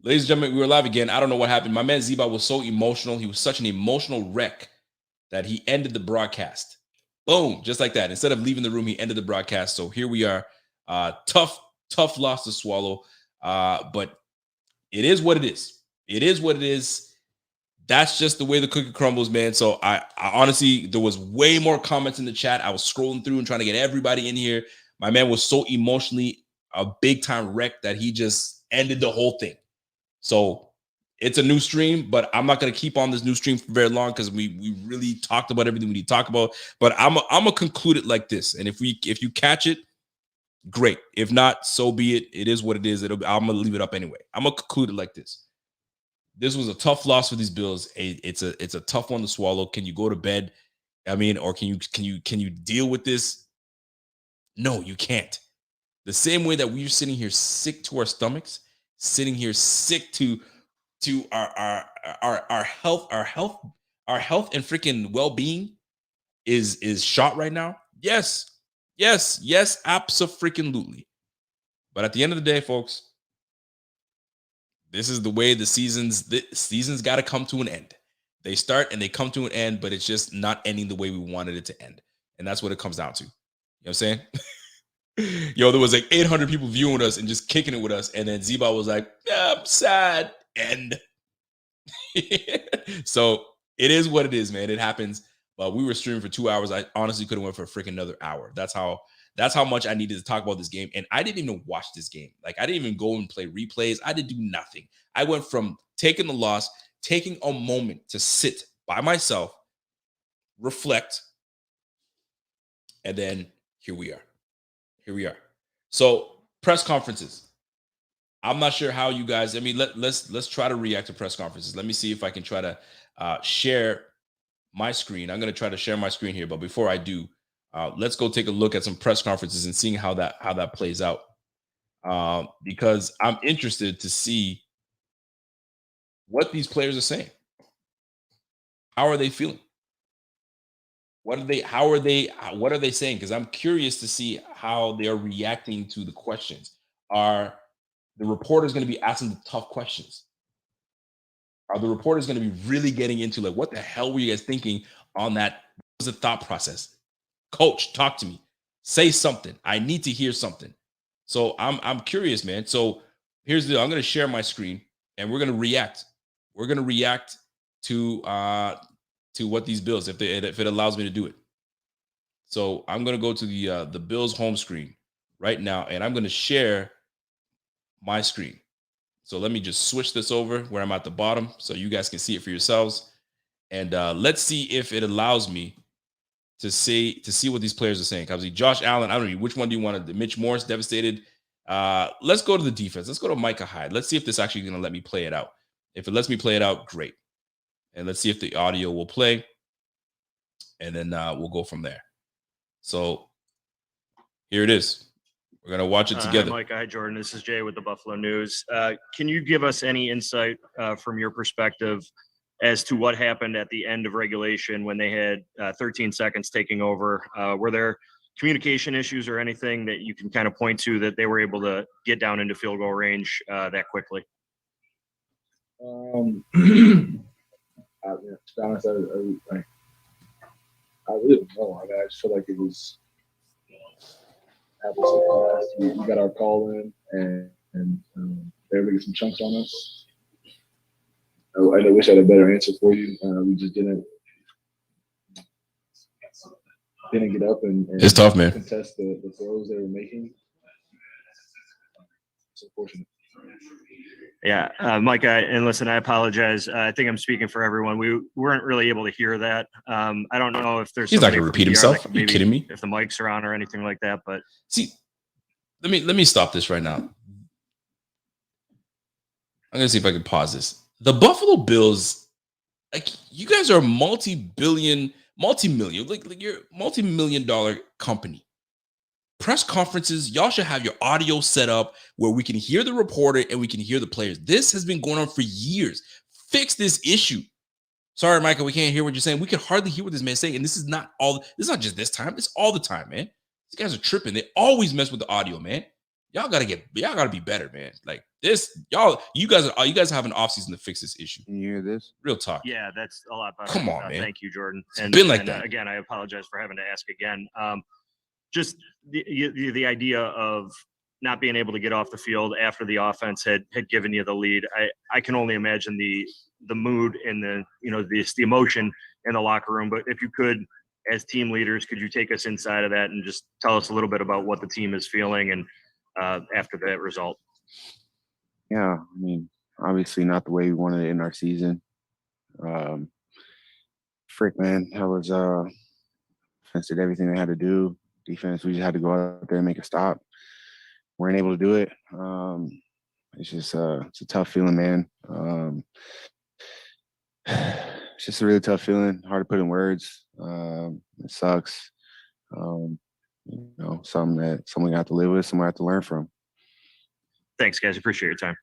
Ladies and gentlemen, we were live again. I don't know what happened. My man Zeba was so emotional. He was such an emotional wreck that he ended the broadcast. Boom, just like that. Instead of leaving the room, he ended the broadcast. So here we are. Tough loss to swallow. But it is what it is. It is what it is. That's just the way the cookie crumbles, man. So I honestly, there was way more comments in the chat. I was scrolling through and trying to get everybody in here. My man was so emotionally a big time wreck that he just ended the whole thing. So it's a new stream, but I'm not going to keep on this new stream for very long because we really talked about everything we need to talk about. But I'm gonna conclude it like this. And if you catch it, great. If not, so be it. It is what it is. I'm gonna leave it up anyway. I'm gonna conclude it like this. This was a tough loss for these Bills. It's a tough one to swallow. Can you go to bed? I mean, or can you deal with this? No, you can't. The same way that we're sitting here sick to our stomachs, sitting here sick to our health and freaking well-being is shot right now. Yes, absolutely. But at the end of the day, folks, this is the way the season's got to come to an end. They start and they come to an end, but it's just not ending the way we wanted it to end. And that's what it comes down to. You know what I'm saying? Yo, there was like 800 people viewing us and just kicking it with us. And then Zeba was like, yeah, I'm sad. And so it is what it is, man. It happens. But we were streaming for 2 hours. I honestly could have went for a freaking another hour. That's how much I needed to talk about this game. And I didn't even watch this game. Like, I didn't even go and play replays. I didn't do nothing. I went from taking the loss, taking a moment to sit by myself, reflect, and then here we are. So press conferences. I'm not sure how you guys. I mean, let's try to react to press conferences. Let me see if I can try to share my screen. I'm going to try to share my screen here, but before I do, let's go take a look at some press conferences and seeing how that plays out. Because I'm interested to see what these players are saying. How are they feeling? What are they saying? Because I'm curious to see how they are reacting to the questions. Are the reporters going to be asking the tough questions? Are the reporters going to be really getting into like, what the hell were you guys thinking on that? What was the thought process? Coach, talk to me. Say something. I need to hear something. So I'm curious, man. So here's the deal. I'm going to share my screen and we're going to react. We're going to react to what these Bills, if it allows me to do it. So I'm going to go to the Bills home screen right now, and I'm going to share my screen. So let me just switch this over where I'm at the bottom so you guys can see it for yourselves. And let's see if it allows me to see what these players are saying. Obviously, Josh Allen, I don't know, which one do you want to? Mitch Morse, devastated. Let's go to the defense. Let's go to Micah Hyde. Let's see if this actually is going to let me play it out. If it lets me play it out, great. And let's see if the audio will play. And then we'll go from there. So here it is. We're going to watch it together. Hi, Mike. Hi, Jordan. This is Jay with the Buffalo News. Can you give us any insight from your perspective as to what happened at the end of regulation when they had 13 seconds taking over? Were there communication issues or anything that you can kind of point to that they were able to get down into field goal range that quickly? To be honest, I really don't know. I mean, I just feel like it was happened so fast. We got our call in, and they were able to get some chunks on us. I wish I had a better answer for you. We just didn't get up and it's tough, man. Contest the throws they were making. It's unfortunate. Yeah, Mike, and listen, I apologize. I think I'm speaking for everyone. We weren't really able to hear that. I don't know if there's. He's not going to repeat himself. Are you kidding me? If the mics are on or anything like that, but see, let me stop this right now. I'm going to see if I can pause this. The Buffalo Bills, like, you guys are a multi-million, like you're a multi-million-dollar company. Press conferences, y'all should have your audio set up where we can hear the reporter and we can hear the players. This has been going on for years. Fix this issue. Sorry, Michael, we can't hear what you're saying. We can hardly hear what this man's saying. And this is not just this time. It's all the time, man. These guys are tripping. They always mess with the audio, man. y'all gotta be better, man. Like this, you guys have an offseason to fix this issue. Can you hear this? Real talk. Yeah, that's a lot better. Come on, man. Thank you, Jordan. It's been like that. Again, I apologize for having to ask again. Just the idea of not being able to get off the field after the offense had given you the lead. I can only imagine the mood and the emotion in the locker room. But if you could, as team leaders, could you take us inside of that and just tell us a little bit about what the team is feeling and after that result? Yeah, I mean, obviously not the way we wanted to end our season. Frick, man, that was offense did everything they had to do. Defense, we just had to go out there and make a stop. Weren't able to do it. It's just it's a tough feeling, man. It's just a really tough feeling. Hard to put in words. It sucks. Something we got to live with, something we have to learn from. Thanks, guys. Appreciate your time.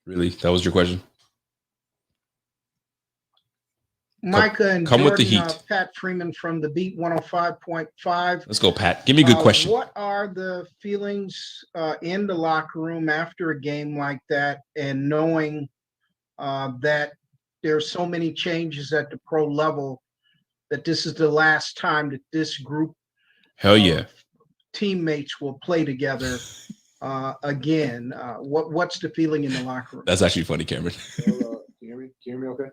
Really? That was your question? Micah and come Jordan, with the heat. Pat Freeman from the Beat 105.5. Let's go, Pat. Give me a good question. What are the feelings in the locker room after a game like that, and knowing that there's so many changes at the pro level, that this is the last time that this group Hell yeah. teammates will play together again? What's the feeling in the locker room? That's actually funny, Cameron. Can you hear me? Can you hear me okay?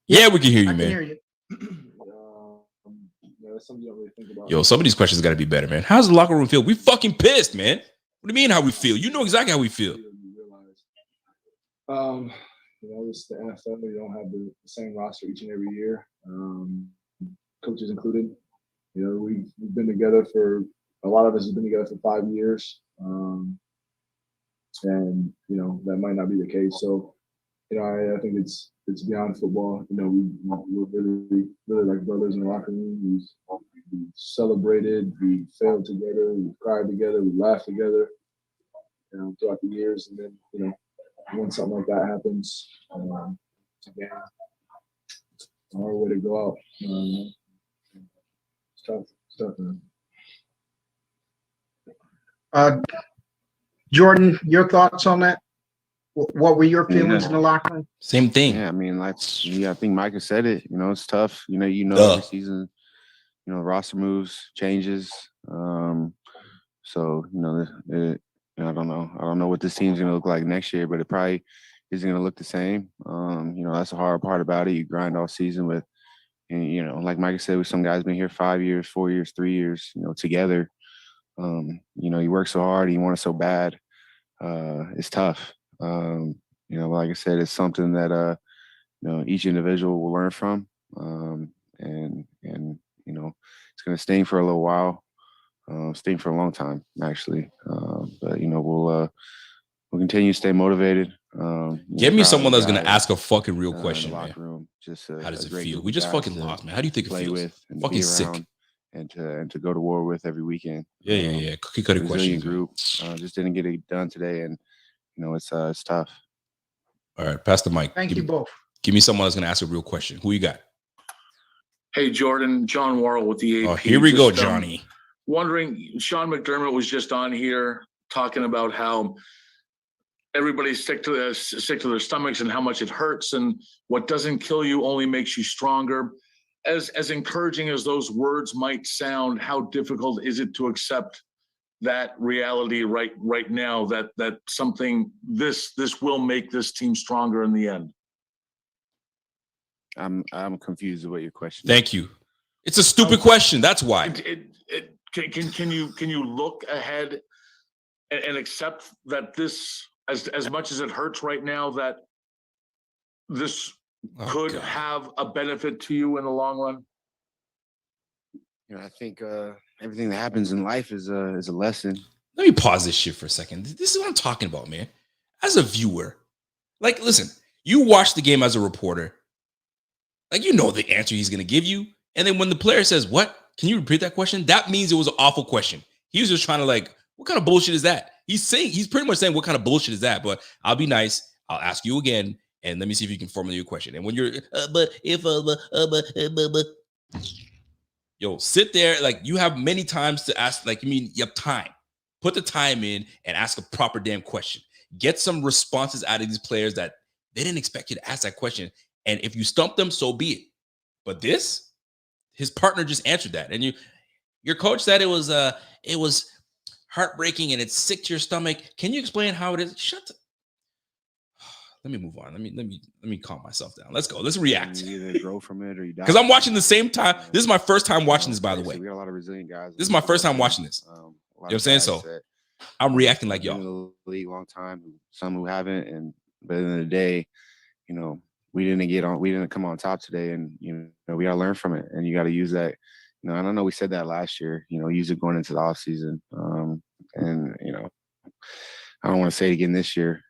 Yeah, we can hear you, I man. can hear you. That's something you don't really think about. Yo, some of these questions got to be better, man. How's the locker room feel? We fucking pissed, man. What do you mean how we feel? You know exactly how we feel. It's the NFL. We don't have the same roster each and every year, coaches included. We've been together for a lot of us have been together for 5 years, and that might not be the case. So, I think it's beyond football. We're really, really like brothers in the locker room. We celebrated, we failed together, we cried together, we laughed together, throughout the years. And then, when something like that happens, again, it's a hard way to go out. It's tough, man. Jordan, your thoughts on that? What were your feelings in the locker room? Same thing. Yeah, I mean, I think Micah said it. It's tough. Every season, roster moves, changes. So, I don't know. I don't know what this team's going to look like next year, but it probably isn't going to look the same. That's the hard part about it. You grind all season with, like Micah said, with some guys been here 5 years, 4 years, 3 years, together. You work so hard and you want it so bad. It's tough. Like I said, it's something that each individual will learn from, and it's going to sting for a little while, sting for a long time actually. But we'll continue to stay motivated. Give me someone that's going to ask a fucking real question, man. Room, just how does it feel? We just fucking lost, man. How do you think it feels? With fucking sick. And to go to war with every weekend. Yeah. Cookie cutter question. Group just didn't get it done today, and it's tough. All right, pass the mic. Thank you both. Give me someone that's gonna ask a real question. Who you got? Hey, Jordan, John Worrell with the AP. Oh, here we go, Johnny. Wondering, Sean McDermott was just on here talking about how everybody's sick to their stomachs and how much it hurts, and what doesn't kill you only makes you stronger. As encouraging as those words might sound, how difficult is it to accept that reality right now, that something this will make this team stronger in the end? I'm confused about your question. Thank you. It's a stupid question. That's why. Can you look ahead and accept that this, as much as it hurts right now, that this could have a benefit to you in the long run? I think everything that happens in life is a lesson. Let me pause this shit for a second. This is what I'm talking about, man. As a viewer, listen, you watch the game as a reporter. The answer he's going to give you. And then when the player says, what? Can you repeat that question? That means it was an awful question. He was just trying to what kind of bullshit is that? He's pretty much saying, what kind of bullshit is that? But I'll be nice. I'll ask you again. And let me see if you can formulate your question. And when you're, yo, sit there. You have many times to ask. You have time. Put the time in and ask a proper damn question. Get some responses out of these players that they didn't expect you to ask that question. And if you stump them, so be it. But this, his partner just answered that. And your coach said it was heartbreaking and it's sick to your stomach. Can you explain how it is? Shut up. Let me move on. Let me calm myself down. Let's go. Let's react. You either grow from it or you die. Because I'm watching the same time. This is my first time watching this, by the way. We got a lot of resilient guys. This is my first time watching this. You know what I'm saying? So I'm reacting like y'all. Been in the league a long time, some who haven't, but at the end of the day, you know, we didn't come on top today, and you know, we gotta learn from it, and you gotta use that. You know, I don't know, we said that last year, you know, use it going into the off season. And you know, I don't want to say it again this year.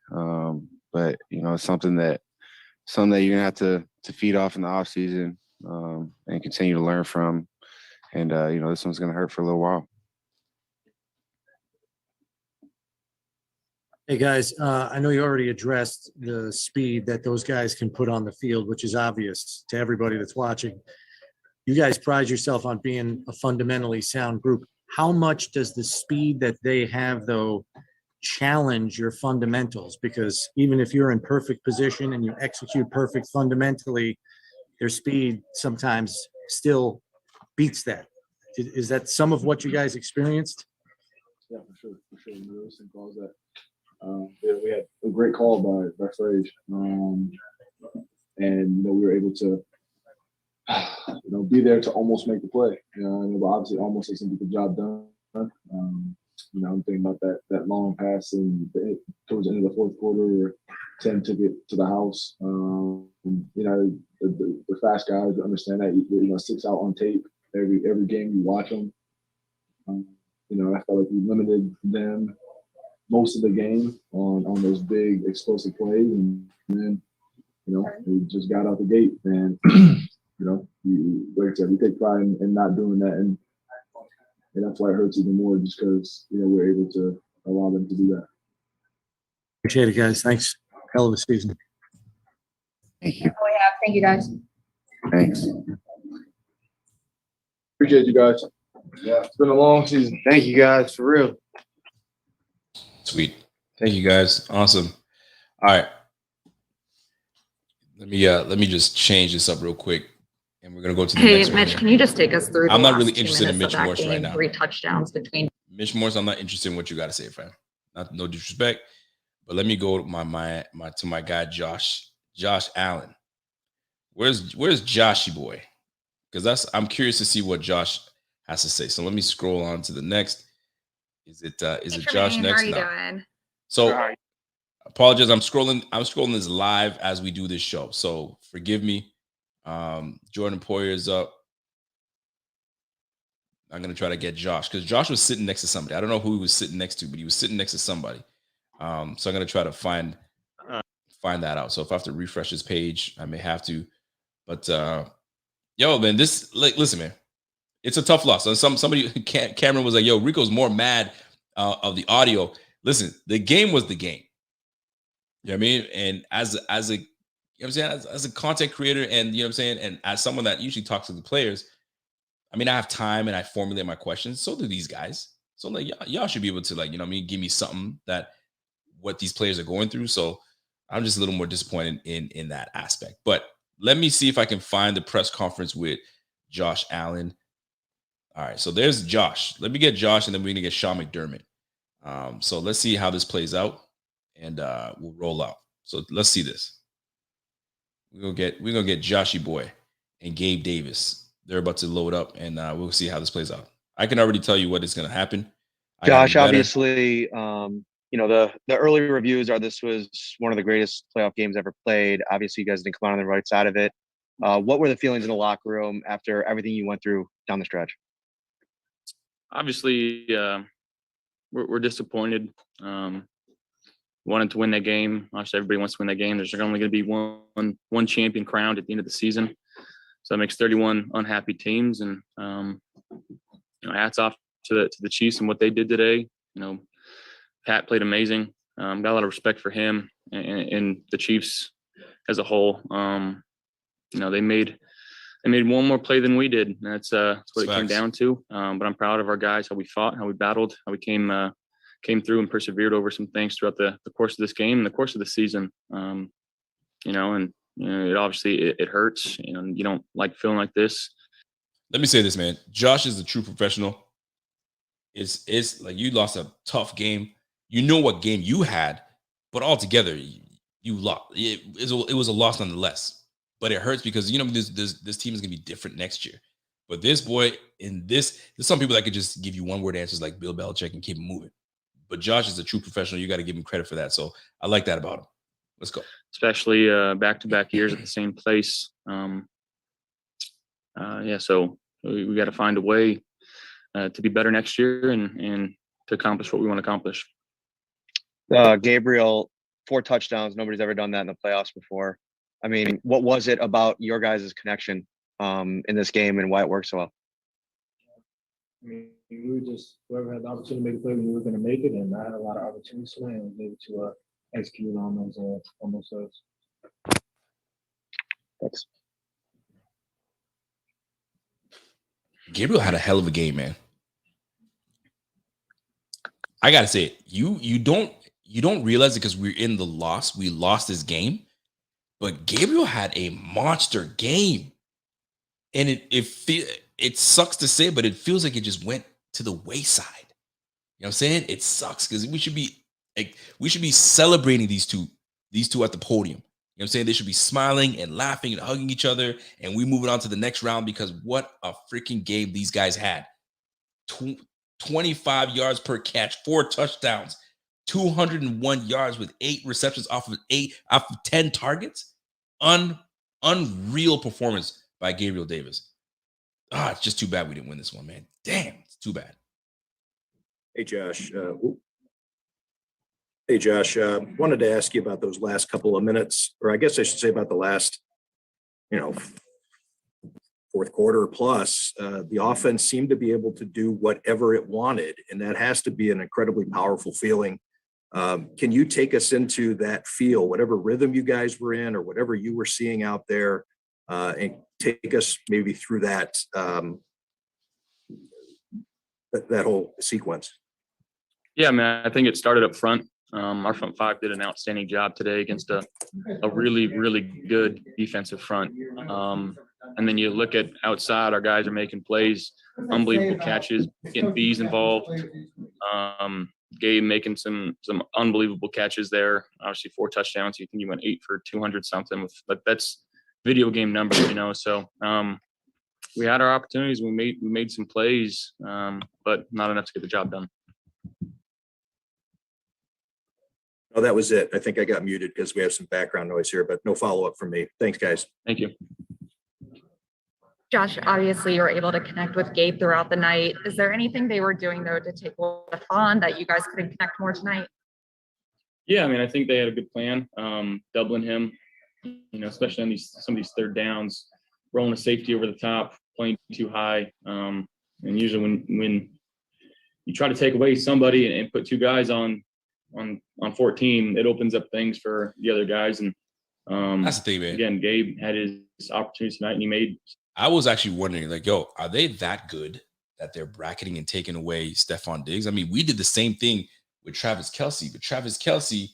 But you know, it's something that you're gonna have to feed off in the off season, and continue to learn from. And you know, this one's gonna hurt for a little while. Hey guys, I know you already addressed the speed that those guys can put on the field, which is obvious to everybody that's watching. You guys pride yourself on being a fundamentally sound group. How much does the speed that they have, though, challenge your fundamentals? Because even if you're in perfect position and you execute perfect fundamentally, their speed sometimes still beats that. Is that some of what you guys experienced? Yeah, for sure. You know, those calls that we had a great call by Frage, and you know, we were able to you know, be there to almost make the play. You know, but obviously almost doesn't get the job done. You know, I'm thinking about that long pass and towards the end of the fourth quarter where Tim took it to the house. You know, the fast guys understand that, you know, sticks out on tape every game you watch them. You know, I felt like we limited them most of the game on those big explosive plays, and then, you know, we just got out the gate, and you know, like I said, we take pride in not doing that, and that's why it hurts even more, just because, you know, we're able to allow them to do that. Appreciate it, guys. Thanks. Hell of a season. Thank you. Oh yeah, thank you guys. Thanks. Appreciate you guys. Yeah, it's been a long season. Thank you guys, for real. Sweet. Thank you guys. Awesome. All right. Let me just change this up real quick, and we're gonna go to the next one. Hey, Mitch, can you just take us through? I'm the not really last 2 interested in minutes of Mitch that Morse right game, now. 3 touchdowns between. Mitch Morse, I'm not interested in what you got to say, fam. No disrespect, but let me go to my guy Josh Allen. Where's Joshy boy? Because I'm curious to see what Josh has to say. So let me scroll on to the next. Is it Josh next? How are you No. doing? So apologize. I'm scrolling this live as we do this show. So forgive me. Jordan Poyer's up. I'm gonna try to get Josh, because Josh was sitting next to somebody. I don't know who he was sitting next to, but he was sitting next to somebody. So I'm gonna try to find that out. So if I have to refresh his page, I may have to. But yo, man, this, like, listen, man, it's a tough loss. So somebody, Cameron was like, "Yo, Rico's more mad of the audio." Listen, the game was the game. You know what I mean? And as a, you know what I'm saying, as a content creator, and you know what I'm saying, and as someone that usually talks to the players, I mean, I have time and I formulate my questions. So do these guys. So like, y'all should be able to, like, you know what I mean, give me something that what these players are going through. So I'm just a little more disappointed in that aspect. But let me see if I can find the press conference with Josh Allen. All right, so there's Josh. Let me get Josh, and then we're gonna get Sean McDermott. So let's see how this plays out, and we'll roll out. So let's see this. We're gonna get Joshy boy and Gabe Davis. They're about to load up, and we'll see how this plays out. I can already tell you what is gonna happen. Josh, obviously, you know, the early reviews are this was one of the greatest playoff games ever played. Obviously, you guys didn't come out on the right side of it. What were the feelings in the locker room after everything you went through down the stretch? Obviously, we're disappointed. Wanted to win that game. Obviously, everybody wants to win that game. There's only going to be one champion crowned at the end of the season. So that makes 31 unhappy teams. And you know, hats off to the Chiefs and what they did today. You know, Pat played amazing. Got a lot of respect for him and the Chiefs as a whole. You know, they made one more play than we did. And that's what it came down to. But I'm proud of our guys, how we fought, how we battled, how we came came through and persevered over some things throughout the course of this game and the course of the season. It obviously it hurts. You don't like feeling like this. Let me say this, man. Josh is a true professional. It's like you lost a tough game. You know what game you had, but altogether you lost. It was a loss nonetheless. But it hurts because this team is gonna be different next year. But this boy there's some people that could just give you one word answers like Bill Belichick and keep it moving. But Josh is a true professional. You got to give him credit for that. So I like that about him. Let's go. Especially back-to-back years at the same place. So we got to find a way to be better next year and to accomplish what we want to accomplish. Gabriel, 4 touchdowns. Nobody's ever done that in the playoffs before. I mean, what was it about your guys' connection in this game and why it worked so well? I mean, we were just whoever had the opportunity to make a play, we were going to make it, and I had a lot of opportunities tonight and was able to execute on those serves. Thanks. Gabriel had a hell of a game, man. I gotta say it. You don't realize it because we're in the loss. We lost this game, but Gabriel had a monster game, and it sucks to say, but it feels like it just went to the wayside. You know what I'm saying? It sucks because we should be celebrating these two at the podium. You know what I'm saying? They should be smiling and laughing and hugging each other, and we moving on to the next round because what a freaking game these guys had. 25 yards per catch, 4 touchdowns, 201 yards with 8 receptions off of 10 targets. Unreal performance by Gabriel Davis. It's just too bad we didn't win this one, man. Damn, it's too bad. Hey, Josh. Wanted to ask you about those last couple of minutes, or I guess I should say about the last, fourth quarter plus. The offense seemed to be able to do whatever it wanted, and that has to be an incredibly powerful feeling. Can you take us into that feel, whatever rhythm you guys were in or whatever you were seeing out there, and take us maybe through that that whole sequence? Yeah, man, I think it started up front. Our front 5 did an outstanding job today against a really, really good defensive front. And then you look at outside, our guys are making plays, unbelievable catches, getting B's involved. Gabe making some unbelievable catches there. Obviously 4 touchdowns. You think he went 8 for 200 something, but that's video game numbers, So we had our opportunities. We made some plays, but not enough to get the job done. Oh, that was it. I think I got muted because we have some background noise here, but no follow-up from me. Thanks, guys. Thank you. Josh, obviously you were able to connect with Gabe throughout the night. Is there anything they were doing though to take the fun that you guys couldn't connect more tonight? Yeah, I mean, I think they had a good plan, doubling him, especially on some of these third downs, rolling a safety over the top, playing too high. And usually when you try to take away somebody and put 2 guys on 14, it opens up things for the other guys. And that's the thing, man. Again, Gabe had his opportunity tonight, and he made. I was actually wondering, are they that good that they're bracketing and taking away Stephon Diggs? I mean, we did the same thing with Travis Kelce, but Travis Kelce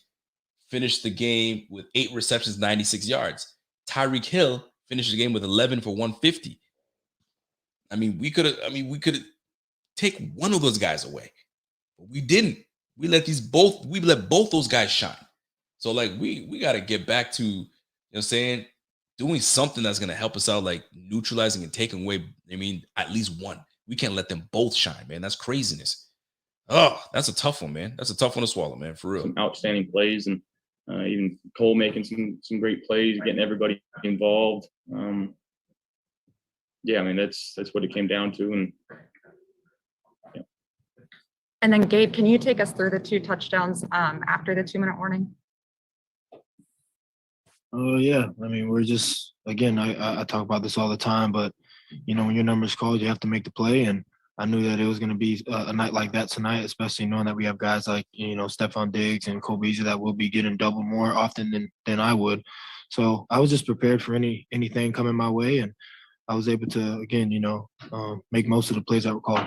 finished the game with 8 receptions, 96 yards. Tyreek Hill finished the game with 11 for 150. I mean, we could take one of those guys away, but we didn't. We let both those guys shine. So we got to get back to, doing something that's going to help us out, like neutralizing and taking away, at least one. We can't let them both shine, man. That's craziness. Oh, that's a tough one, man. That's a tough one to swallow, man, for real. Some outstanding plays, and even Cole making some great plays, getting everybody involved. Yeah, I mean, that's what it came down to. And yeah. And then Gabe, can you take us through the 2 touchdowns after the 2-minute warning? Yeah, I mean, we're just, again, I talk about this all the time, but, when your number's called, you have to make the play. And I knew that it was going to be a night like that tonight, especially knowing that we have guys like, Stephon Diggs and Cole Beasley that will be getting double more often than I would. So I was just prepared for anything coming my way. And I was able to, again, make most of the plays that were called.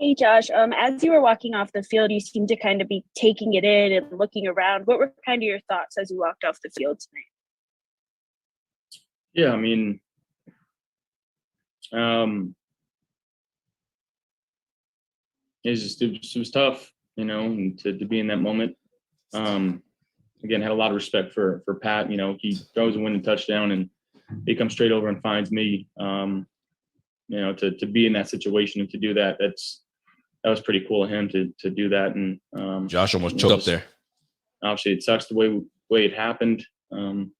Hey Josh, as you were walking off the field, you seemed to kind of be taking it in and looking around. What were kind of your thoughts as you walked off the field tonight? Yeah, I mean, it was tough, you know, and to be in that moment. Again, had a lot of respect for Pat. You know, he throws a winning touchdown and he comes straight over and finds me. You know, to be in that situation and to do that, that was pretty cool of him to do that. And Josh almost choked up there. Obviously, it sucks the way it happened. You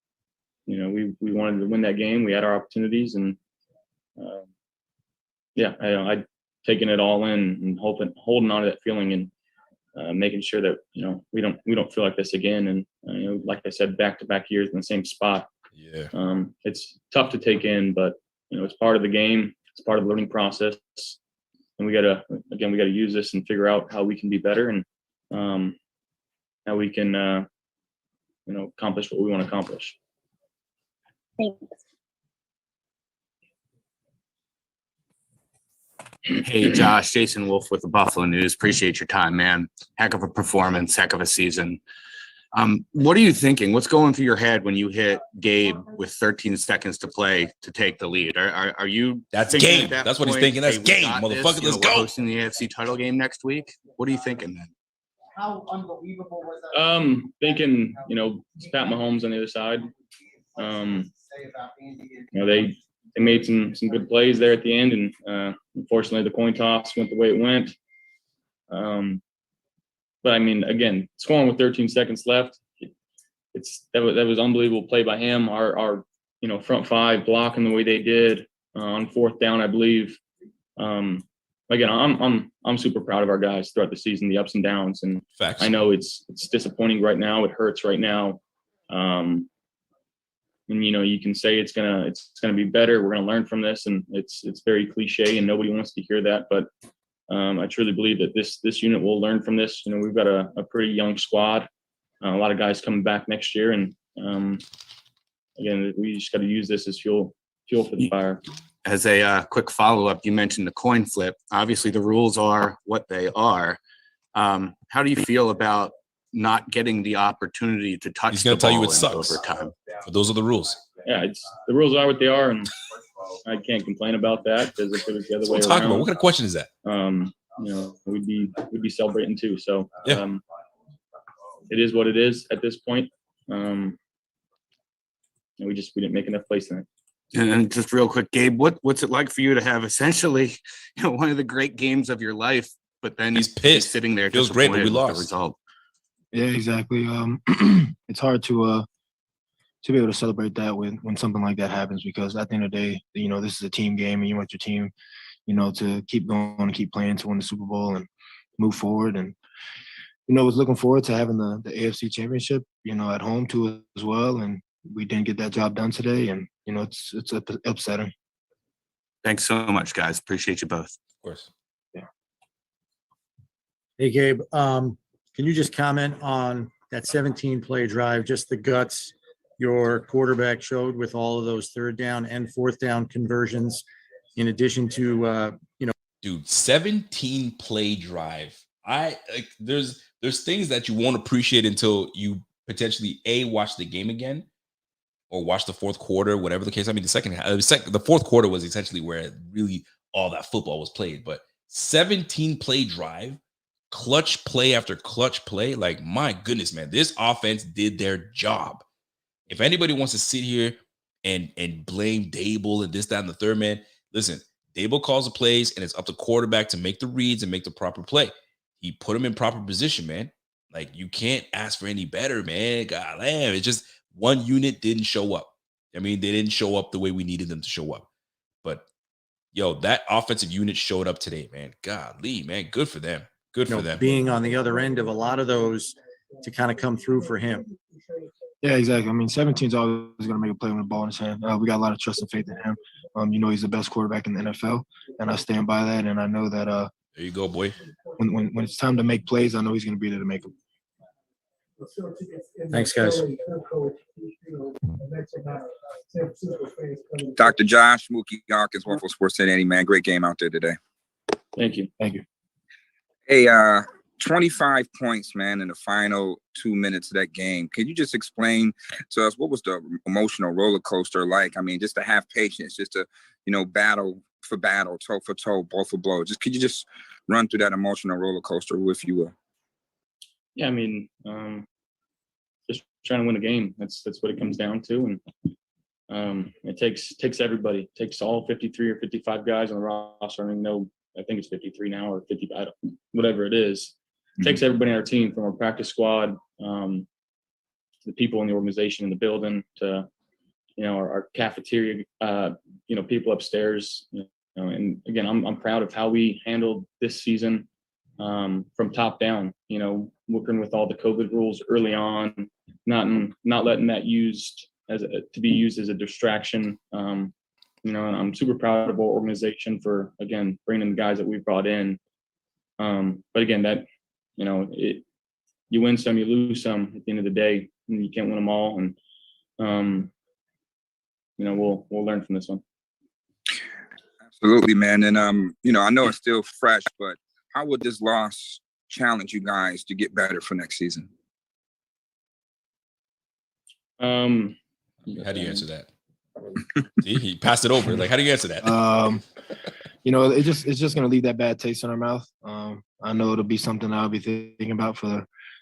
know, we wanted to win that game. We had our opportunities, and yeah, I'd taken it all in and holding on to that feeling and making sure that, you know, we don't feel like this again. And you know, like I said, back-to-back years in the same spot. Yeah. It's tough to take in, but you know, it's part of the game. It's part of the learning process, and we gotta use this and figure out how we can be better and how we can you know, accomplish what we want to accomplish. Thanks. Hey, Josh, Jason Wolf with the Buffalo News. Appreciate your time, man. Heck of a performance, heck of a season. What are you thinking? What's going through your head when you hit Gabe with 13 seconds to play to take the lead? Are you? That's game. That's what he's thinking. That's game, motherfucker. Let's go. Hosting the AFC title game next week. What are you thinking then? How unbelievable was that? Thinking, you know, it's Pat Mahomes on the other side. You know, they made some good plays there at the end, and unfortunately the coin toss went the way it went. But I mean, again, scoring with 13 seconds left, that was unbelievable play by him. Our you know, front five blocking the way they did on fourth down, I believe. Again, I'm super proud of our guys throughout the season, the ups and downs, and Facts. I know it's disappointing right now. It hurts right now. And you know, you can say it's gonna be better. We're gonna learn from this, and it's very cliche, and nobody wants to hear that. But I truly believe that this unit will learn from this. You know, we've got a pretty young squad, a lot of guys coming back next year, and again, we just got to use this as fuel for the fire. As a quick follow-up, you mentioned the coin flip. Obviously, the rules are what they are. How do you feel about not getting the opportunity to touch? He's going to tell you it sucks. Overtime. But those are the rules. Yeah, the rules are what they are, and I can't complain about that, because if it was the other way What around, what kind of question is that? You know, we'd be celebrating too. So yeah. It is what it is at this point. And we didn't make enough plays tonight. And just real quick, Gabe, what's it like for you to have essentially, you know, one of the great games of your life, but then he's pissed, sitting there, feels great, but we lost the result. Yeah, exactly. It's hard to be able to celebrate that when something like that happens, because at the end of the day, you know, this is a team game, and you want your team, you know, to keep going and keep playing to win the Super Bowl and move forward. And you know, I was looking forward to having the AFC Championship, you know, at home too as well, and we didn't get that job done today, and you know, it's upsetting. Thanks so much, guys. Appreciate you both. Of course. Yeah. Hey, Gabe, can you just comment on that 17-play drive, just the guts your quarterback showed with all of those third down and fourth down conversions, in addition to, you know. Dude, 17-play drive. There's things that you won't appreciate until you potentially watch the game again, or watch the fourth quarter, whatever the case. I mean, the fourth quarter was essentially where really all that football was played. But 17-play drive, clutch play after clutch play. Like, my goodness, man, this offense did their job. If anybody wants to sit here and blame Dable and this, that, and the third, man, listen, Dable calls the plays, and it's up to quarterback to make the reads and make the proper play. He put him in proper position, man. Like, you can't ask for any better, man. God damn, it's just one unit didn't show up. I mean, they didn't show up the way we needed them to show up. But, yo, that offensive unit showed up today, man. Golly, man, good for them. Good for them. Being on the other end of a lot of those to kind of come through for him. Yeah, exactly. I mean, 17's always going to make a play with the ball in his hand. We got a lot of trust and faith in him. You know, he's the best quarterback in the NFL, and I stand by that. And I know that there you go, boy. When it's time to make plays, I know he's going to be there to make them. Thanks, guys. Dr. Josh Mookie Hawkins, 1 Sports 1080, man. Great game out there today. Thank you. Thank you. Hey, 25 points, man, in the final 2 minutes of that game. Can you just explain to us what was the emotional roller coaster like? I mean, just to have patience, just to, battle for battle, toe for toe, blow for blow. Could you just run through that emotional roller coaster, if you will? Yeah, I mean, just trying to win a game. That's what it comes down to, and it takes everybody. It takes all 53 or 55 guys on the roster. I think it's 53 now or 50, whatever it is. It takes everybody on our team, from our practice squad, the people in the organization in the building, to our cafeteria, people upstairs. And again, I'm proud of how we handled this season, from top down. Working with all the COVID rules early on, not letting that to be used as a distraction. And I'm super proud of our organization for, again, bringing the guys that we've brought in. But again, that, you win some, you lose some at the end of the day, and you can't win them all. And, we'll learn from this one. Absolutely, man. And, I know it's still fresh, but how would this loss challenge you guys to get better for next season? How do you answer that? See, he passed it over. Like, how do you answer that? It's just gonna leave that bad taste in our mouth. I know it'll be something I'll be thinking about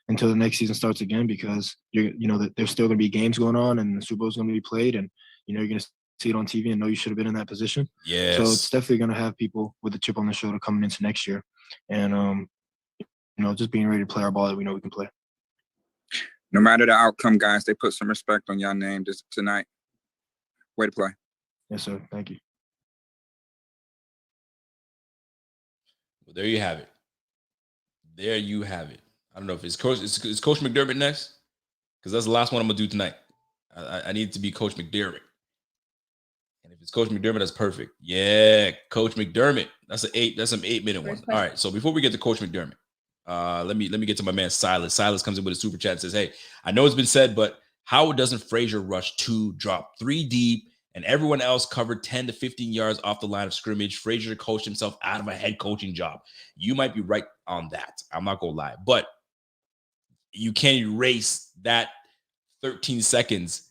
until the next season starts again, because there's still gonna be games going on, and the Super Bowl's gonna be played, and you're gonna see it on TV and know you should have been in that position. Yes. So it's definitely gonna have people with a chip on their shoulder coming into next year, and just being ready to play our ball that we know we can play. No matter the outcome, guys, they put some respect on your name tonight. Way to play. Yes, sir. Thank you. Well, there you have it. There you have it. I don't know if it's Coach McDermott next, because that's the last one I'm gonna do tonight. I need it to be Coach McDermott. And if it's Coach McDermott, that's perfect. Yeah, Coach McDermott. That's some 8-minute one. All right. So before we get to Coach McDermott, let me get to my man Silas. Silas comes in with a super chat and says, "Hey, I know it's been said, but how doesn't Frazier rush 2, drop 3 deep, and everyone else covered 10 to 15 yards off the line of scrimmage? Frazier coached himself out of a head coaching job." You might be right on that. I'm not gonna lie, but you can't erase that 13 seconds,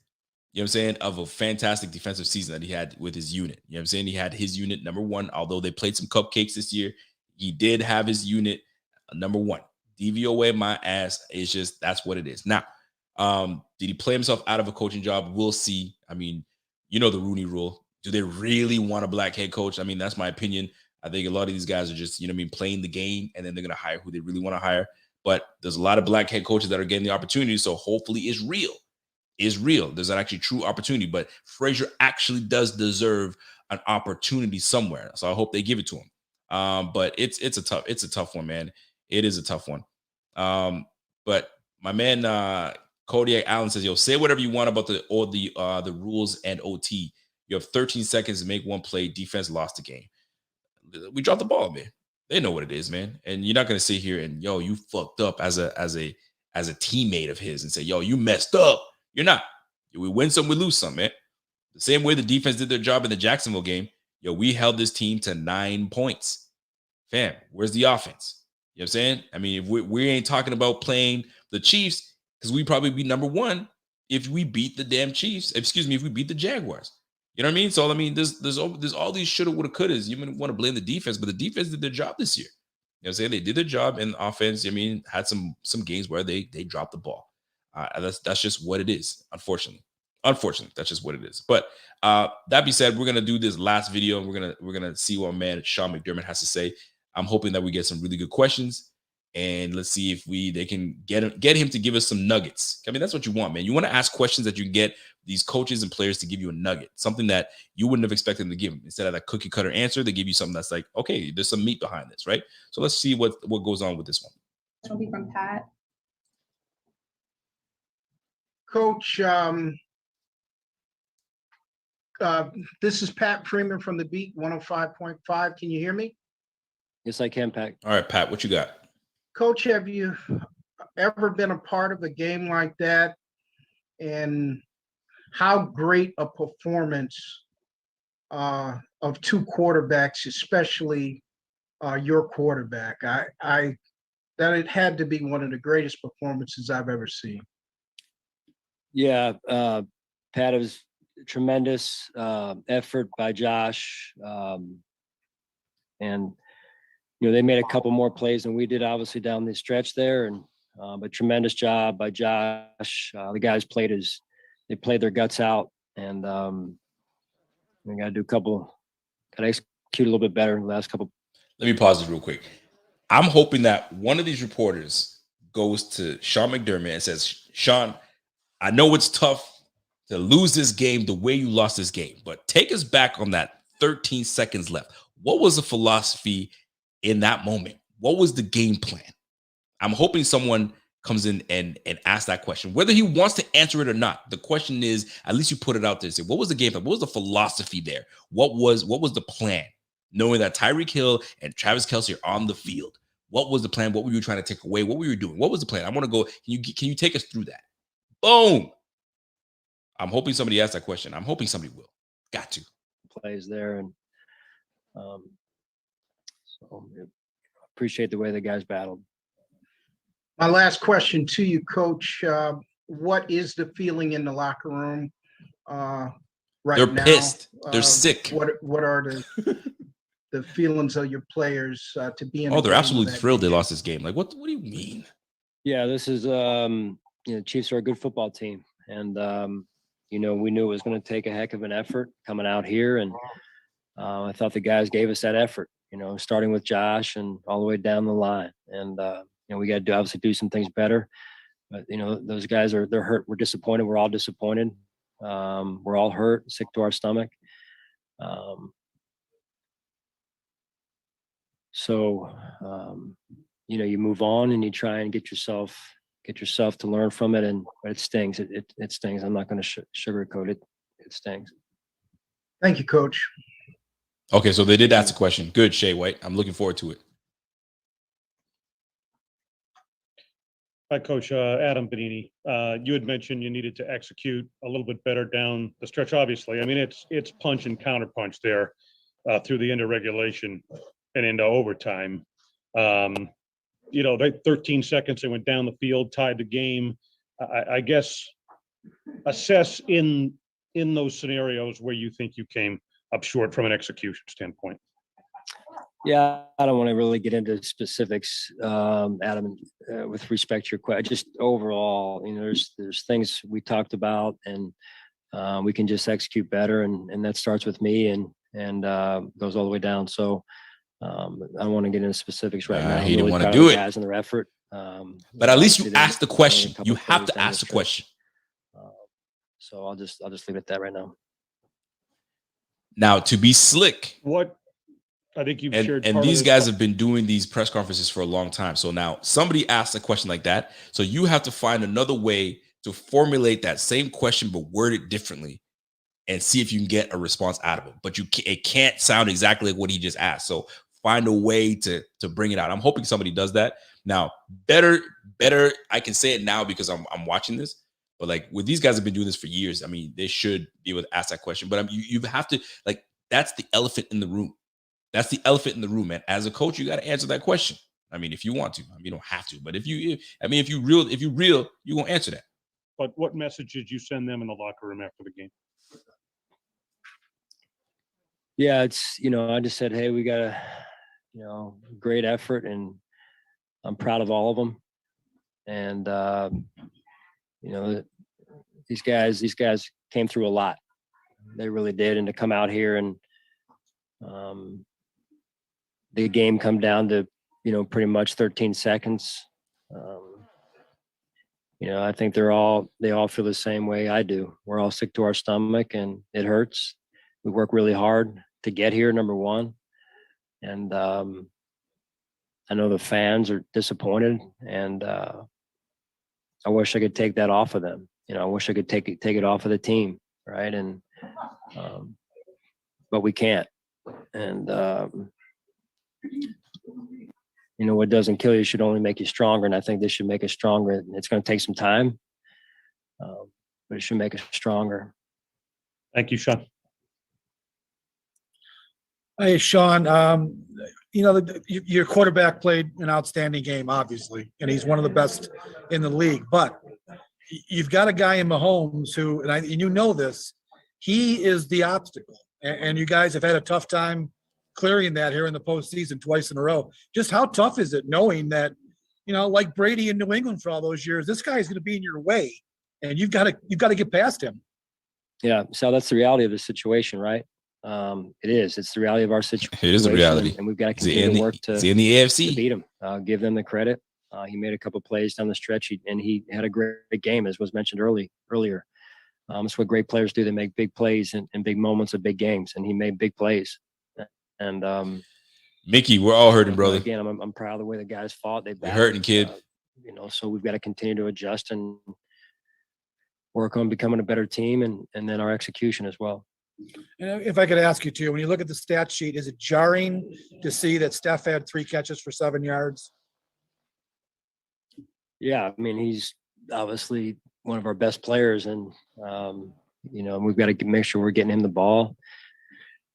of a fantastic defensive season that he had with his unit. You know what I'm saying? He had his unit number 1, although they played some cupcakes this year. He did have his unit number 1. DVOA my ass. It's just, that's what it is. Now, did he play himself out of a coaching job? We'll see. I mean, the Rooney Rule. Do they really want a black head coach? I mean, that's my opinion. I think a lot of these guys are just, playing the game, and then they're going to hire who they really want to hire. But there's a lot of black head coaches that are getting the opportunity. So hopefully it's real. There's an actually true opportunity, but Frazier actually does deserve an opportunity somewhere. So I hope they give it to him. But it's a tough one, man. It is a tough one. But my man, Kodiak Allen says, "Yo, say whatever you want about the rules and OT. You have 13 seconds to make one play. Defense lost the game. We dropped the ball, man. They know what it is, man. And you're not gonna sit here and you fucked up as a teammate of his and say, you messed up. You're not. We win some, we lose some, man. The same way the defense did their job in the Jacksonville game. We held this team to 9 points. Fam, where's the offense? You know what I'm saying? I mean, if we ain't talking about playing the Chiefs, because we probably be number 1 if we beat the damn Chiefs. Excuse me, if we beat the Jaguars. You know what I mean? So I mean, there's all these shoulda, woulda, couldas. You might want to blame the defense, but the defense did their job this year. You know what I'm saying? They did their job, and the offense, had some games where they dropped the ball. That's just what it is, unfortunately. That's just what it is. But that being said, we're gonna do this last video, and we're gonna see what man Sean McDermott has to say. I'm hoping that we get some really good questions, and let's see if they can get him to give us some nuggets. I mean, that's what you want, man. You want to ask questions that you get these coaches and players to give you a nugget, something that you wouldn't have expected them to give them. Instead of that cookie cutter answer, they give you something that's like, okay, there's some meat behind this, right? So let's see what goes on with this one. It'll be from Pat. Coach, this is Pat Freeman from the Beat 105.5. Can you hear me? Yes, I can, Pat. All right, Pat, what you got? Coach, have you ever been a part of a game like that? And how great a performance of 2 quarterbacks, especially your quarterback. I that it had to be one of the greatest performances I've ever seen. Yeah, Pat, it was tremendous effort by Josh. And, they made a couple more plays than we did, obviously, down the stretch there. And but tremendous job by Josh. The guys they played their guts out. And we got to do got to execute a little bit better in the last couple. Let me pause this real quick. I'm hoping that one of these reporters goes to Sean McDermott and says, Sean, I know it's tough to lose this game the way you lost this game, but take us back on that 13 seconds left. What was the philosophy in that moment? What was the game plan? I'm hoping someone comes in and asks that question, whether he wants to answer it or not. The question is, at least you put it out there and say, what was the game plan? What was the philosophy there? What was the plan? Knowing that Tyreek Hill and Travis Kelce are on the field. What was the plan? What were you trying to take away? What were you doing? What was the plan? I want to go. Can you take us through that? Boom. I'm hoping somebody asks that question. I'm hoping somebody will. Got to. Plays there. And so appreciate the way the guys battled. My last question to you, Coach. What is the feeling in the locker room right They're now? They're pissed. They're sick. What are the feelings of your players to be in? They're absolutely thrilled they lost this game. Like, what do you mean? Yeah, this is Chiefs are a good football team, and we knew it was going to take a heck of an effort coming out here, and I thought the guys gave us that effort. Starting with Josh and all the way down the line, and we got to obviously do some things better. But those guys they're hurt. We're disappointed. We're all disappointed. We're all hurt, sick to our stomach. So you move on and you try and get yourself to learn from it, but it stings. It stings. I'm not going to sugarcoat it. It stings. Thank you, Coach. Okay, so they did ask a question. Good, Shay White. I'm looking forward to it. Hi, Coach. Adam Benini. You had mentioned you needed to execute a little bit better down the stretch. Obviously, I mean it's punch and counterpunch there through the end of regulation and into overtime. They 13 seconds they went down the field, tied the game. I guess assess in those scenarios where you think you came up short from an execution standpoint. Yeah, I don't want to really get into specifics, Adam, with respect to your question. Just overall, there's things we talked about, and we can just execute better, and that starts with me and goes all the way down. So I don't want to get into specifics right now. He didn't want to do it. Guys and their effort. But at least you asked the question. You have to ask the question. So I'll just leave it at that right now. Now, to be slick, what I think you've shared, and these guys have been doing these press conferences for a long time. So now somebody asks a question like that. So you have to find another way to formulate that same question, but word it differently and see if you can get a response out of it. But it can't sound exactly like what he just asked. So find a way to bring it out. I'm hoping somebody does that. Now, better, I can say it now because I'm watching this. But like with these guys have been doing this for years. I mean, they should be able to ask that question. But you have to, like, that's the elephant in the room. That's the elephant in the room, man. As a coach, you got to answer that question. I mean, if you want to, you don't have to. But if you real, you're gonna answer that. But what message did you send them in the locker room after the game? Yeah, it's I just said, hey, we got a great effort, and I'm proud of all of them. And these guys came through a lot. They really did. And to come out here and the game come down to, pretty much 13 seconds. I think they all feel the same way I do. We're all sick to our stomach, and it hurts. We work really hard to get here, number one. And I know the fans are disappointed, and I wish I could take that off of them. I wish I could take it off of the team, right? And but we can't. And what doesn't kill you should only make you stronger. And I think this should make us stronger. It's going to take some time, but it should make us stronger. Thank you, Sean. Hey, Sean, your quarterback played an outstanding game, obviously, and he's one of the best in the league. But you've got a guy in Mahomes who, and you know this, he is the obstacle. And you guys have had a tough time clearing that here in the postseason twice in a row. Just how tough is it knowing that, like Brady in New England for all those years, this guy is going to be in your way, and you've got to get past him. Yeah, so that's the reality of the situation, right? It is. It's the reality of our situation. It is a reality, and we've got to continue to work to in the AFC to beat him. Give them the credit. He made a couple plays down the stretch, and he had a great game, as was mentioned earlier. It's what great players do. They make big plays in big moments of big games, and he made big plays. And Mickey, we're all hurting, brother. Again, I'm proud of the way the guys fought. We're hurting, kid. So we've got to continue to adjust and work on becoming a better team, and then our execution as well. And if I could ask you too, when you look at the stat sheet, is it jarring to see that Steph had 3 catches for 7 yards? Yeah, I mean, he's obviously one of our best players, and we've got to make sure we're getting him the ball.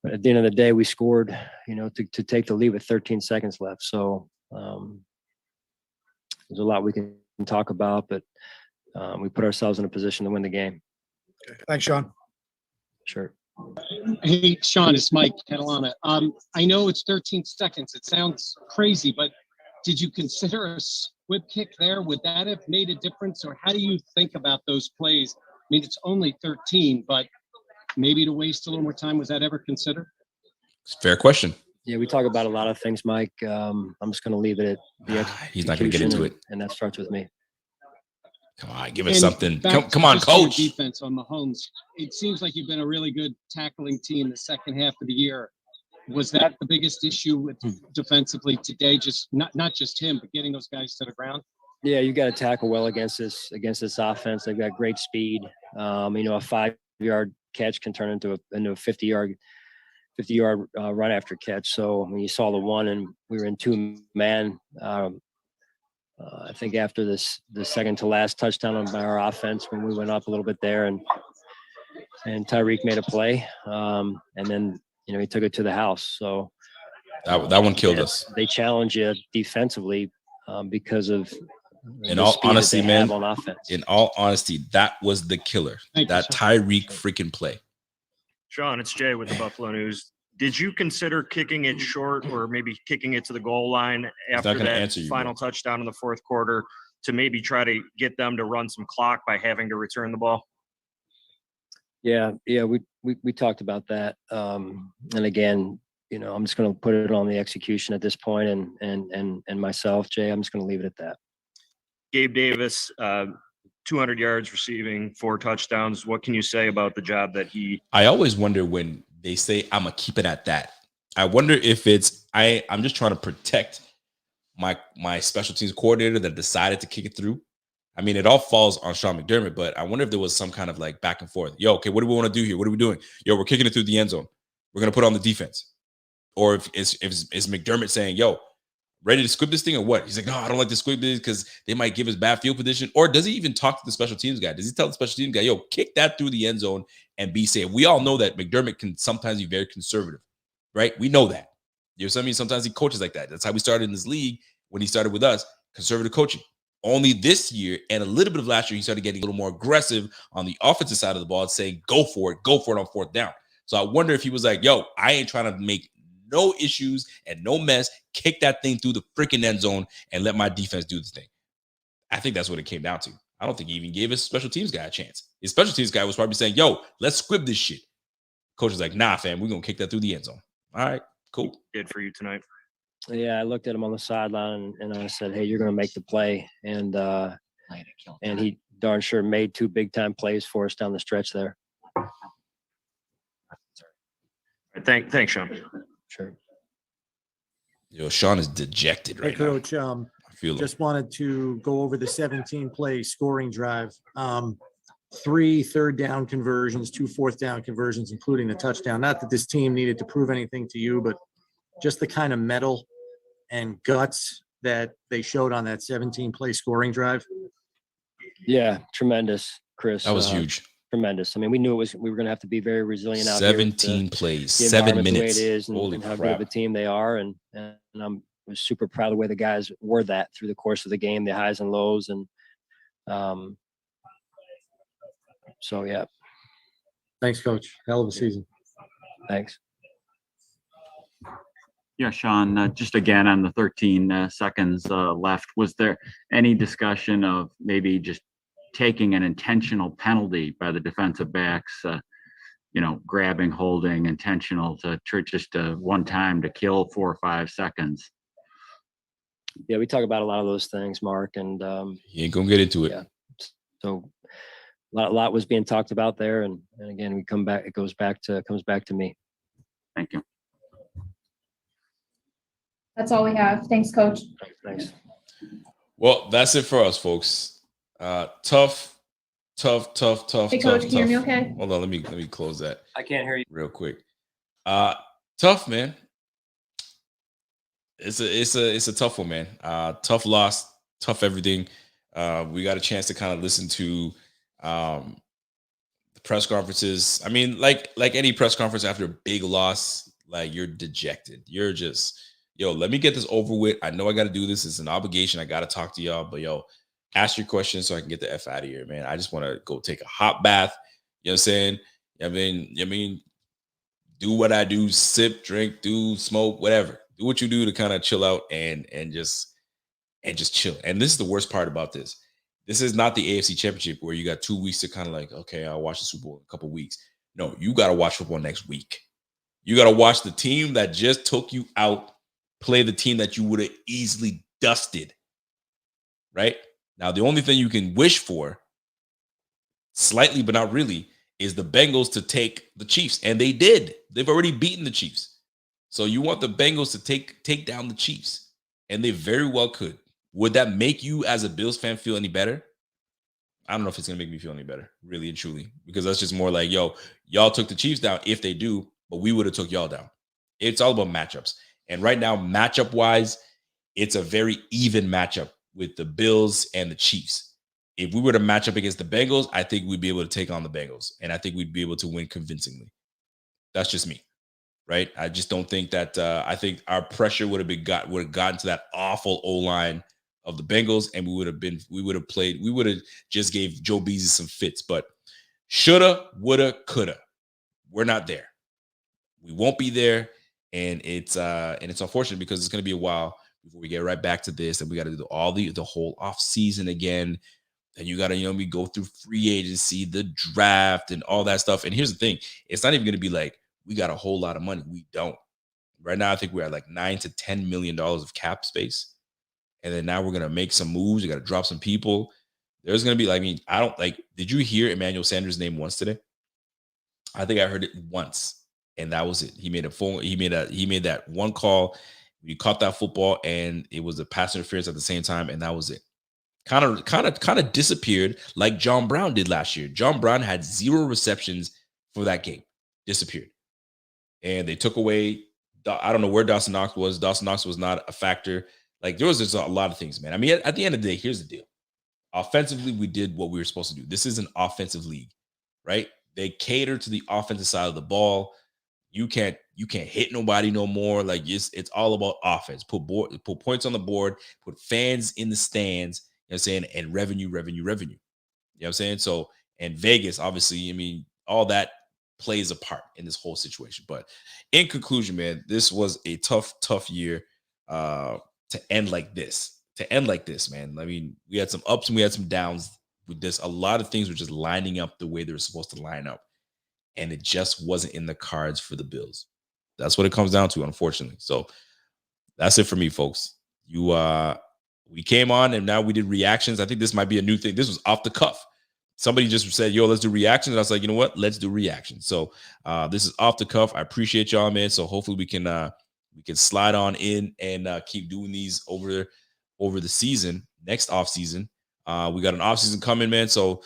But at the end of the day, we scored, to take the lead with 13 seconds left. So there's a lot we can talk about, but we put ourselves in a position to win the game. Okay. Thanks, Sean. Sure. Hey, Sean, it's Mike Catalana. I know it's 13 seconds. It sounds crazy, but did you consider a whip kick there? Would that have made a difference? Or how do you think about those plays? I mean, it's only 13, but maybe to waste a little more time, was that ever considered? It's a fair question. Yeah, we talk about a lot of things, Mike. I'm just going to leave it at the execution. He's not going to get into it. And that starts with me. Come on, give us something. Come on, coach. Defense on Mahomes. It seems like you've been a really good tackling team the second half of the year. Was that the biggest issue with defensively today? Just not just him, but getting those guys to the ground. Yeah, you got to tackle well against this offense. They've got great speed. A 5-yard catch can turn into a 50-yard run after catch. So when you saw the one and we were in 2-man, I think after the second to last touchdown by our offense, when we went up a little bit there, and Tyreek made a play, and then he took it to the house. So that one killed us. They challenge you defensively because of. In all honesty, man. In all honesty, that was the killer. That Tyreek freaking play. Sean, it's Jay with the Buffalo News. Did you consider kicking it short or maybe kicking it to the goal line after that final touchdown in the fourth quarter to maybe try to get them to run some clock by having to return the ball? Yeah, we talked about that. And again, I'm just going to put it on the execution at this point, and myself, Jay, I'm just going to leave it at that. Gabe Davis, 200 yards receiving, 4 touchdowns. What can you say about the job that he? I always wonder when they say I'm gonna keep it at that. I wonder if it's I'm just trying to protect my special teams coordinator that decided to kick it through. I mean, it all falls on Sean McDermott, but I wonder if there was some kind of like back and forth. Yo, okay, what do we want to do here? What are we doing? Yo, we're kicking it through the end zone. We're gonna put on the defense. Or if it's McDermott saying, yo, ready to squib this thing or what? He's like, no, I don't like to squib this because they might give us bad field position. Or does he even talk to the special teams guy? Does he tell the special teams guy, yo, kick that through the end zone and be safe? We all know that McDermott can sometimes be very conservative, right? We know that. You know what I mean? Sometimes he coaches like that. That's how we started in this league when he started with us, conservative coaching. Only this year and a little bit of last year, he started getting a little more aggressive on the offensive side of the ball and saying, go for it on fourth down. So I wonder if he was like, yo, I ain't trying to make no issues and no mess, kick that thing through the freaking end zone and let my defense do the thing. I think that's what it came down to. I don't think he even gave his special teams guy a chance. His special teams guy was probably saying, yo, let's squib this shit. Coach was like, nah, fam, we're going to kick that through the end zone. All right, cool. Did for you tonight. Yeah, I looked at him on the sideline and I said, hey, you're going to make the play. And he darn sure made 2 big-time plays for us down the stretch there. Thanks, Sean. Sure. Yo, Sean is dejected right now. Hey, Coach, just wanted to go over the 17-play scoring drive. 3 third-down conversions, 2 fourth-down conversions, including the touchdown. Not that this team needed to prove anything to you, but just the kind of mettle and guts that they showed on that 17-play scoring drive. Yeah, tremendous, Chris. That was huge. tremendous. I mean, we knew we were going to have to be very resilient out here. 17 plays, The 7 environment the way minutes. it is, Holy and how crap. good of a team they are, and was super proud of the way the guys were that through the course of the game, the highs and lows, and so yeah. Thanks, Coach. Hell of a season. Thanks. Yeah, Sean, just again on the 13 seconds left, was there any discussion of maybe just taking an intentional penalty by the defensive backs, grabbing, holding, intentional to just one time to kill 4 or 5 seconds? Yeah, we talk about a lot of those things, Mark, and you ain't gonna get into it. Yeah. So a lot was being talked about there, and again, we come back. It comes back to me. Thank you. That's all we have. Thanks, Coach. Thanks. Well, that's it for us, folks. Tough. Hey, Coach, can you hear me okay? Hold on, let me close that. I can't hear you real quick. Tough, man. It's a tough one, man. Tough loss, tough everything. We got a chance to kind of listen to the press conferences. I mean, like any press conference after a big loss, like you're dejected. You're just, let me get this over with. I know I got to do this. It's an obligation. I got to talk to y'all, but ask your questions so I can get the F out of here, man. I just want to go take a hot bath. You know what I'm saying? I mean, do what I do, sip, drink, do smoke, whatever. Do what you do to kind of chill out and just chill. And this is the worst part about this. This is not the AFC Championship where you got 2 weeks to kind of like, okay, I'll watch the Super Bowl in a couple weeks. No, you got to watch football next week. You got to watch the team that just took you out play the team that you would have easily dusted. Right? Now, the only thing you can wish for, slightly but not really, is the Bengals to take the Chiefs. And they did. They've already beaten the Chiefs. So you want the Bengals to take down the Chiefs. And they very well could. Would that make you as a Bills fan feel any better? I don't know if it's going to make me feel any better, really and truly. Because that's just more like, y'all took the Chiefs down if they do, but we would have took y'all down. It's all about matchups. And right now, matchup-wise, it's a very even matchup with the Bills and the Chiefs. If we were to match up against the Bengals, I think we'd be able to take on the Bengals. And I think we'd be able to win convincingly. That's just me, right? I just don't think that I think our pressure would have gotten to that awful O-line of the Bengals, and we would have just gave Joe Beasley some fits. But shoulda, woulda, coulda. We're not there. We won't be there. And it's unfortunate because it's going to be a while before we get right back to this, and we got to do the whole off season again. And you got to, we go through free agency, the draft, and all that stuff. And here's the thing: it's not even going to be like we got a whole lot of money. We don't. Right now, I think we're at like $9 to $10 million of cap space, and then now we're going to make some moves. We got to drop some people. There's going to be did you hear Emmanuel Sanders' name once today? I think I heard it once. And that was it. He made that one call. We caught that football, and it was a pass interference at the same time, and that was it. Kind of disappeared like John Brown did last year. John Brown had 0 receptions for that game. Disappeared. And they took away, I don't know where Dawson Knox was. Dawson Knox was not a factor. Like, there was just a lot of things, man. I mean, at the end of the day, here's the deal. Offensively, we did what we were supposed to do. This is an offensive league, right? They cater to the offensive side of the ball. You can't hit nobody no more. Like it's all about offense. Put points on the board, put fans in the stands, you know what I'm saying, and revenue. You know what I'm saying? So, and Vegas, obviously, I mean, all that plays a part in this whole situation. But in conclusion, man, this was a tough year to end like this. Man. I mean, we had some ups and we had some downs with this. A lot of things were just lining up the way they were supposed to line up. And it just wasn't in the cards for the Bills. That's what it comes down to, unfortunately. So that's it for me, folks. We came on and now we did reactions. I think this might be a new thing. This was off the cuff. Somebody just said, let's do reactions. And I was like, you know what? Let's do reactions. So this is off the cuff. I appreciate y'all, man. So hopefully we can slide on in and keep doing these over the season, next off season. We got an off season coming, man. So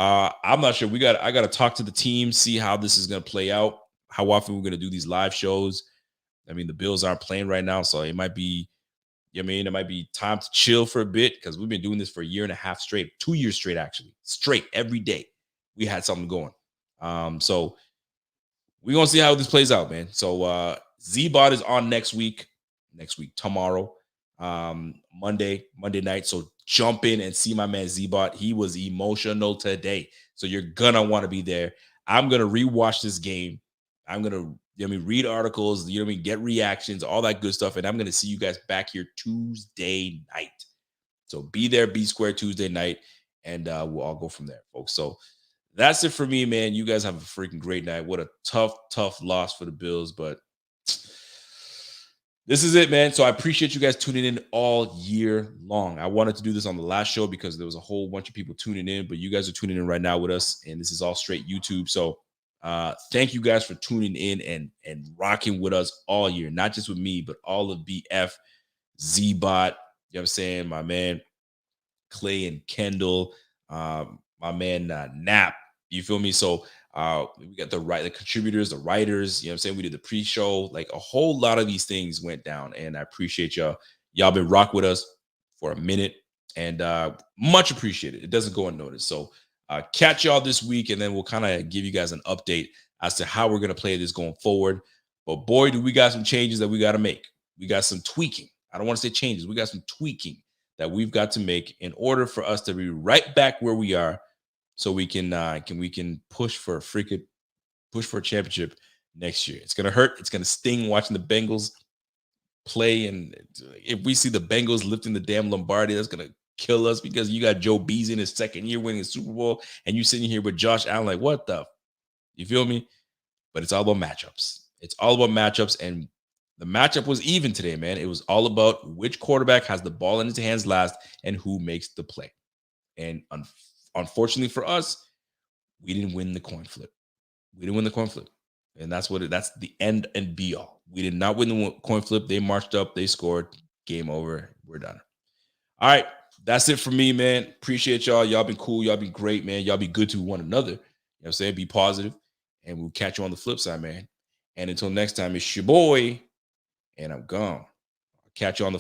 I'm not sure. I got to talk to the team, see how this is going to play out, how often we're going to do these live shows. I mean, the Bills aren't playing right now, so it might be, it might be time to chill for a bit because we've been doing this for a year and a half straight, 2 years straight, actually, straight every day. we had something going. So we're gonna see how this plays out, man. So Z-Bot is on next week, tomorrow, Monday night. So jump in and see my man Z-Bot. He was emotional today. So you're gonna want to be there. I'm gonna rewatch this game. I'm gonna read articles, get reactions, all that good stuff. And I'm gonna see you guys back here Tuesday night. So be there, be square Tuesday night, and we'll all go from there, folks. So that's it for me, man. You guys have a freaking great night. What a tough loss for the Bills, but this is it, man. So I appreciate you guys tuning in all year long. I wanted to do this on the last show because there was a whole bunch of people tuning in, but you guys are tuning in right now with us, and this is all straight YouTube. So thank you guys for tuning in and rocking with us all year, not just with me, but all of BF, Z-Bot, you know what I'm saying, my man Clay and Kendall, my man Nap, you feel me? So we got the contributors, the writers, you know what I'm saying? We did the pre-show, like a whole lot of these things went down, and I appreciate y'all. Y'all been rock with us for a minute, and much appreciated. It doesn't go unnoticed. So catch y'all this week, and then we'll kind of give you guys an update as to how we're going to play this going forward. But boy, do we got some changes that we got to make. We got some tweaking. I don't want to say changes. We got some tweaking that we've got to make in order for us to be right back where we are, so we can push for a championship next year. It's gonna hurt. It's gonna sting watching the Bengals play, and if we see the Bengals lifting the damn Lombardi, that's gonna kill us, because you got Joe Beasley in his second year winning the Super Bowl, and you sitting here with Josh Allen, like, what the? You feel me? But it's all about matchups. It's all about matchups, and the matchup was even today, man. It was all about which quarterback has the ball in his hands last and who makes the play. And unfortunately for us, we didn't win the coin flip. And that's the end and be all. We did not win the coin flip. They marched up, they scored, game over, we're done. All right, that's it for me, man. Appreciate y'all. Y'all been cool. Y'all been great, man. Y'all be good to one another. You know what I'm saying? Be positive, and we'll catch you on the flip side, man. And until next time, it's your boy, and I'm gone. I'll catch you on the